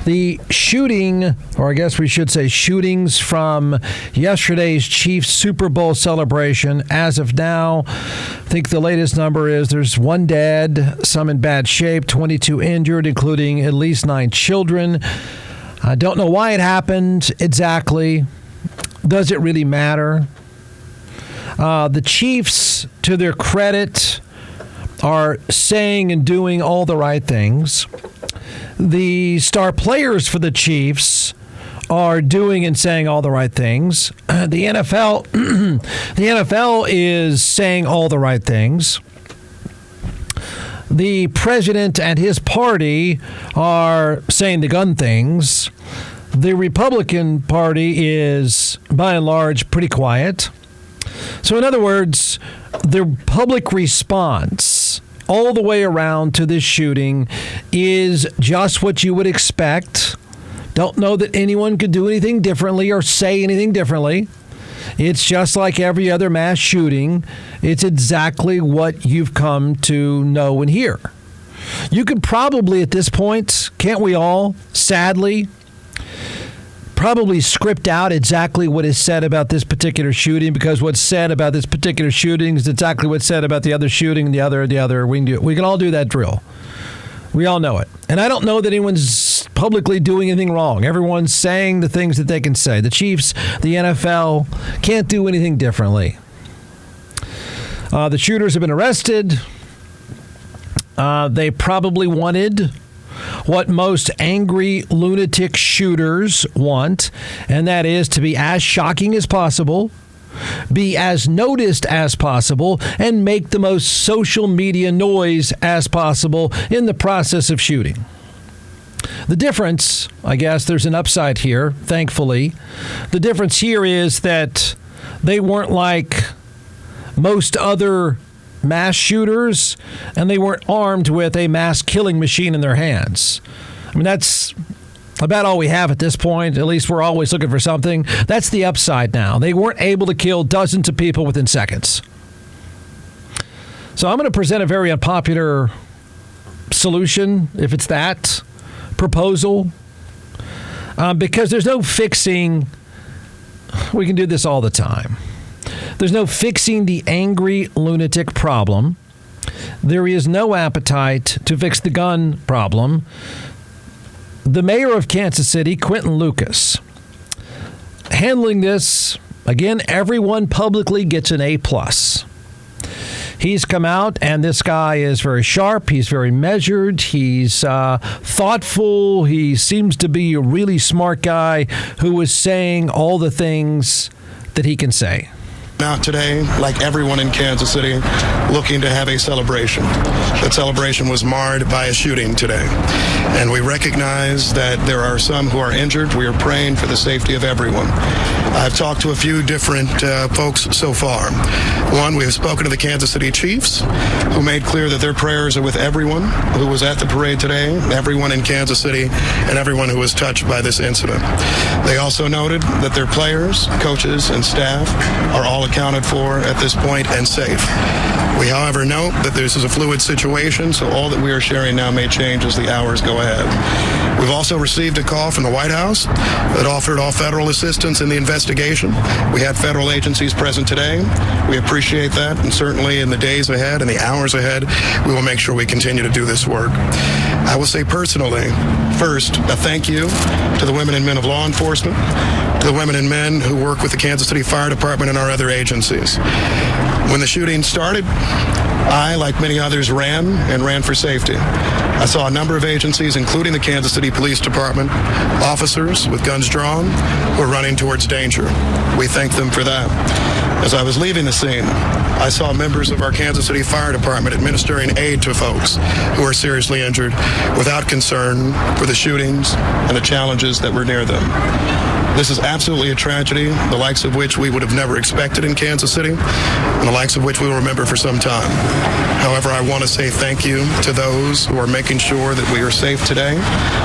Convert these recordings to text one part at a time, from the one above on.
The shooting, or I guess we should say shootings from yesterday's Chiefs Super Bowl celebration. As of now, I think the latest number is there's 1 dead, some in bad shape, 22 injured, including at least 9 children. I don't know why it happened exactly. Does it really matter? The Chiefs, to their credit, are saying and doing all the right things. The star players for the Chiefs are doing and saying all the right things. The NFL is saying all the right things. The president and his party are saying the gun things. The Republican Party is, by and large, pretty quiet. So in other words, the public response all the way around to this shooting is just what you would expect. Don't know that anyone could do anything differently or say anything differently. It's just like every other mass shooting. It's exactly what you've come to know and hear. You could probably at this point, can't we all, sadly, probably script out exactly what is said about this particular shooting, because what's said about this particular shooting is exactly what's said about the other shooting, the other. We can all do that drill. We all know it. And I don't know that anyone's publicly doing anything wrong. Everyone's saying the things that they can say. The Chiefs, the NFL, can't do anything differently. The shooters have been arrested. They probably wanted what most angry lunatic shooters want, and that is to be as shocking as possible, be as noticed as possible, and make the most social media noise as possible in the process of shooting. The difference, I guess there's an upside here, thankfully. The difference here is that they weren't like most other mass shooters, and they weren't armed with a mass killing machine in their hands. I mean, that's about all we have at this point. At least we're always looking for something. That's the upside now. They weren't able to kill dozens of people within seconds. So I'm going to present a very unpopular solution, if it's that, proposal, because there's no fixing. We can do this all the time. There's no fixing the angry lunatic problem. There is no appetite to fix the gun problem. The mayor of Kansas City, Quentin Lucas, handling this, again, everyone publicly gets an A+. He's come out, and this guy is very sharp. He's very measured. He's thoughtful. He seems to be a really smart guy who is saying all the things that he can say. Out today, like everyone in Kansas City, looking to have a celebration. That celebration was marred by a shooting today. And we recognize that there are some who are injured. We are praying for the safety of everyone. I've talked to a few different folks so far. One, we have spoken to the Kansas City Chiefs, who made clear that their prayers are with everyone who was at the parade today, everyone in Kansas City, and everyone who was touched by this incident. They also noted that their players, coaches, and staff are all accounted for at this point and safe. We, however, note that this is a fluid situation, so all that we are sharing now may change as the hours go ahead. We've also received a call from the White House that offered all federal assistance in the investigation. We had federal agencies present today. We appreciate that, and certainly in the days ahead and the hours ahead, we will make sure we continue to do this work. I will say personally, first, a thank you to the women and men of law enforcement, to the women and men who work with the Kansas City Fire Department and our other agencies. When the shooting started, I, like many others, ran for safety. I saw a number of agencies, including the Kansas City Police Department, officers with guns drawn who were running towards danger. We thank them for that. As I was leaving the scene, I saw members of our Kansas City Fire Department administering aid to folks who are seriously injured without concern for the shootings and the challenges that were near them. This is absolutely a tragedy, the likes of which we would have never expected in Kansas City, and the likes of which we will remember for some time. However, I want to say thank you to those who are making sure that we are safe today,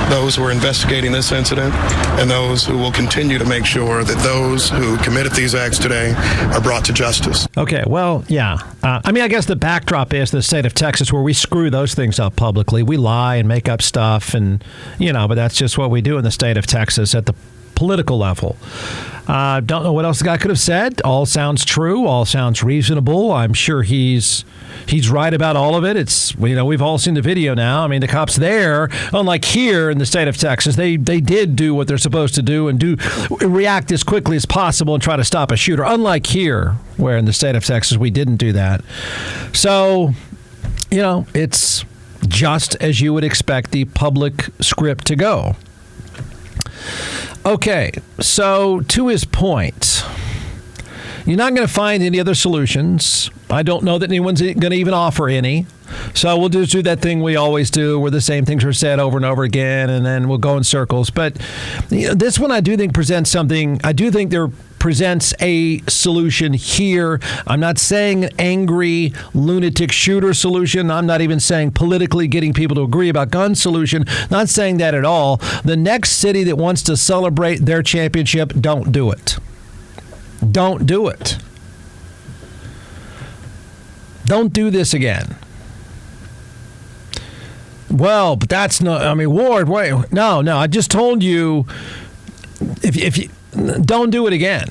those who are investigating this incident, and those who will continue to make sure that those who committed these acts today are brought brought to justice. Okay, well, yeah. I guess the backdrop is the state of Texas where we screw those things up publicly. We lie and make up stuff, and, but that's just what we do in the state of Texas at the political level. Don't know what else the guy could have said. All sounds true. All sounds reasonable. I'm sure he's right about all of it. It's, we've all seen the video now. I mean, the cops there, unlike here in the state of Texas, they did do what they're supposed to do and react as quickly as possible and try to stop a shooter. Unlike here, where in the state of Texas we didn't do that. So, it's just as you would expect the public script to go. Okay, so to his point, you're not going to find any other solutions. I don't know that anyone's going to even offer any. So we'll just do that thing we always do where the same things are said over and over again, and then we'll go in circles. But this one I do think presents something. I do think there presents a solution here. I'm not saying an angry lunatic shooter solution. I'm not even saying politically getting people to agree about gun solution. Not saying that at all. The next city that wants to celebrate their championship, don't do it. Don't do it. Don't do this again. Well, but that's not, Ward, wait, no, I just told you, if you, don't do it again.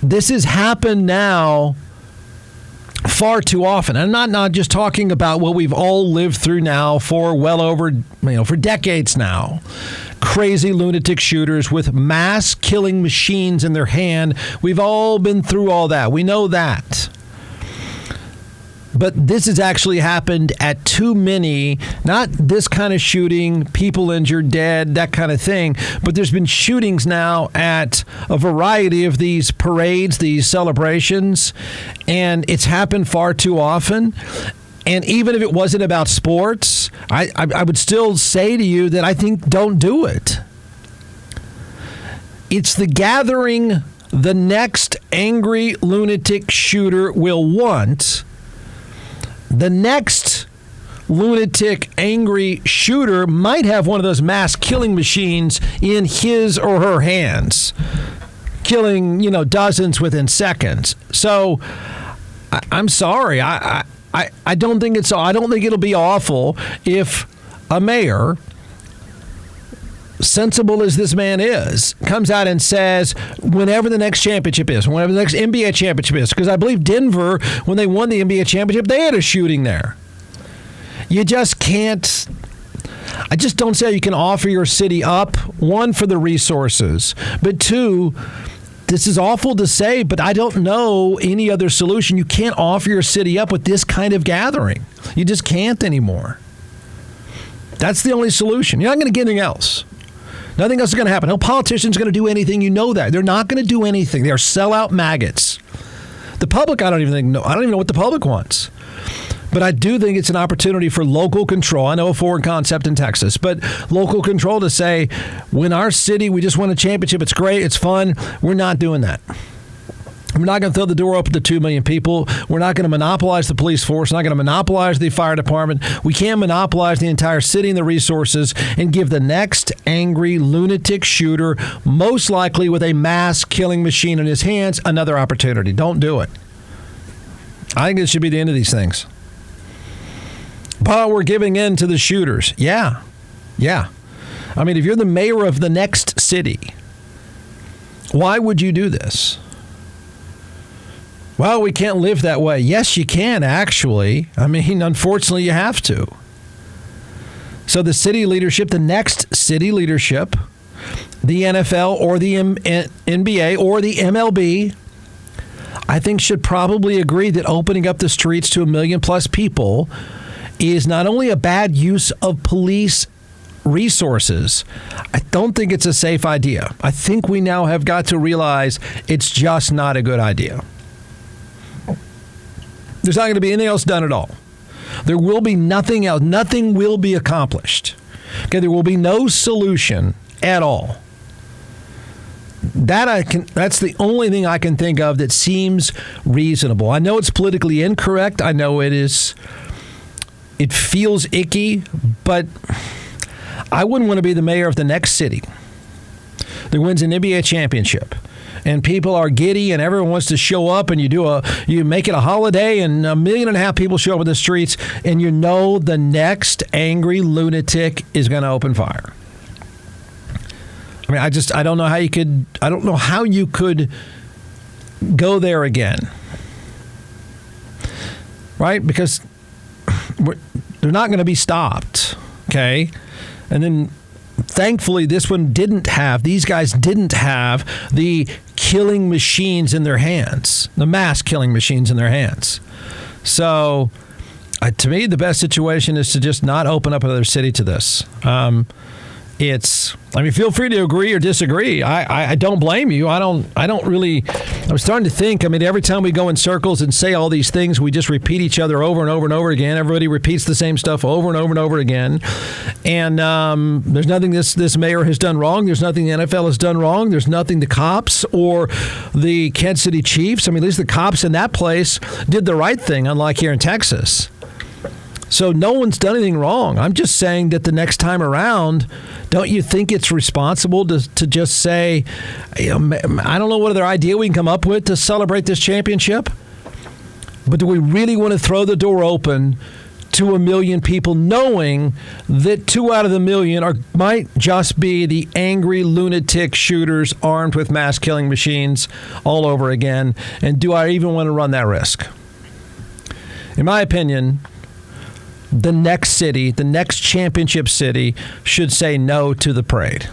This has happened now far too often. I'm not just talking about what we've all lived through now for well over, for decades now. Crazy lunatic shooters with mass killing machines in their hand. We've all been through all that. We know that. But this has actually happened at too many, not this kind of shooting, people injured, dead, that kind of thing. But there's been shootings now at a variety of these parades, these celebrations, and it's happened far too often. And even if it wasn't about sports, I would still say to you that I think don't do it. It's the gathering the next angry lunatic shooter will want. The next lunatic, angry shooter might have one of those mass killing machines in his or her hands, killing, dozens within seconds. So I'm sorry. I don't think it'll be awful if a mayor, sensible as this man is, comes out and says, whenever the next championship is, whenever the next NBA championship is, because I believe Denver, when they won the NBA championship, they had a shooting there. You just can't. I just don't see how you can offer your city up, one, for the resources, but two, this is awful to say, but I don't know any other solution. You can't offer your city up with this kind of gathering. You just can't anymore. That's the only solution. You're not going to get anything else. Nothing else is going to happen. No politician's going to do anything. You know that. They're not going to do anything. They are sellout maggots. The public, I don't even know what the public wants. But I do think it's an opportunity for local control. I know a foreign concept in Texas, but local control to say, when our city, we just won a championship, it's great, it's fun, we're not doing that. We're not going to throw the door open to 2 million people. We're not going to monopolize the police force. We're not going to monopolize the fire department. We can't monopolize the entire city and the resources and give the next angry lunatic shooter, most likely with a mass killing machine in his hands, another opportunity. Don't do it. I think this should be the end of these things. But we're giving in to the shooters. Yeah. If you're the mayor of the next city, why would you do this? Well, we can't live that way. Yes, you can, actually. Unfortunately, you have to. So the city leadership, the next city leadership, the NFL or the NBA or the MLB, I think should probably agree that opening up the streets to 1 million plus people is not only a bad use of police resources, I don't think it's a safe idea. I think we now have got to realize it's just not a good idea. There's not going to be anything else done at all. There will be nothing else. Nothing will be accomplished. Okay, there will be no solution at all. That's the only thing I can think of that seems reasonable. I know it's politically incorrect. I know it feels icky, but I wouldn't want to be the mayor of the next city that wins an NBA championship and people are giddy and everyone wants to show up, and you make it a holiday and 1.5 million people show up in the streets, and you know the next angry lunatic is going to open fire. I mean, I don't know how you could go there again. Right? Because they're not going to be stopped. Okay? And then thankfully these guys didn't have the killing machines in their hands, the mass killing machines in their hands. So to me, the best situation is to just not open up another city to this. Feel free to agree or disagree. I don't blame you. I'm starting to think, every time we go in circles and say all these things, we just repeat each other over and over and over again. Everybody repeats the same stuff over and over and over again. And there's nothing this mayor has done wrong. There's nothing the NFL has done wrong. There's nothing the cops or the Kansas City Chiefs. At least the cops in that place did the right thing, unlike here in Texas. So no one's done anything wrong. I'm just saying that the next time around, don't you think it's responsible to just say, I don't know what other idea we can come up with to celebrate this championship? But do we really want to throw the door open to 1 million people, knowing that 2 out of the million might just be the angry lunatic shooters armed with mass killing machines all over again? And do I even want to run that risk? In my opinion, the next championship city should say no to the parade.